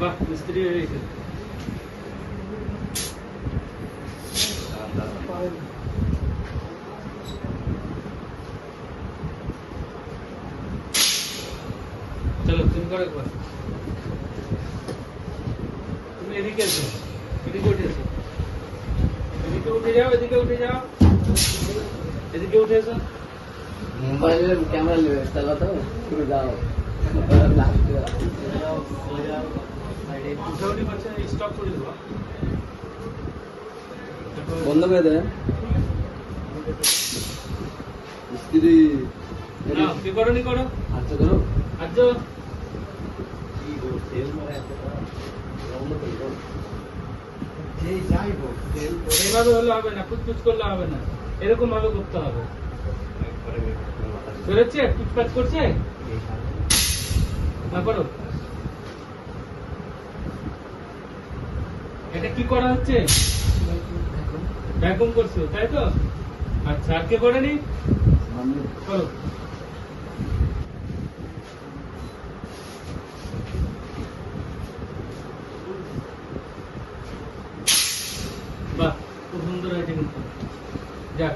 বাহ, মিস্ত্রি হয়ে গেছে। চলো তুমি করে একবার। তুমি এদিকে এসো, এদিকে উঠে এসো, এদিকে উঠে যাও, এদিকে উঠে যাও, এদিকে উঠে এসো। মোবাইলের ক্যামেরা নেবে চালা তো শুরু যাও উঠাউনি করছে, স্টপ করে দেবো। বন্ধ করে দেয় স্ত্রী নাও, কি করো নি করো, আচ্ছা করো আজ এইভাবে হলে হবে না, কুচকুচ করলে হবে না, এরকম ভাবে করতে হবে। বেরোচ্ছে, কুচকাচ করছে না, করো। এটা কি করা হচ্ছে? ভ্যাকুম করছো, তাই তো? আচ্ছা, আর কে করেনি? করো। বাহ, খুব সুন্দর হয়েছে কিন্তু। যাক।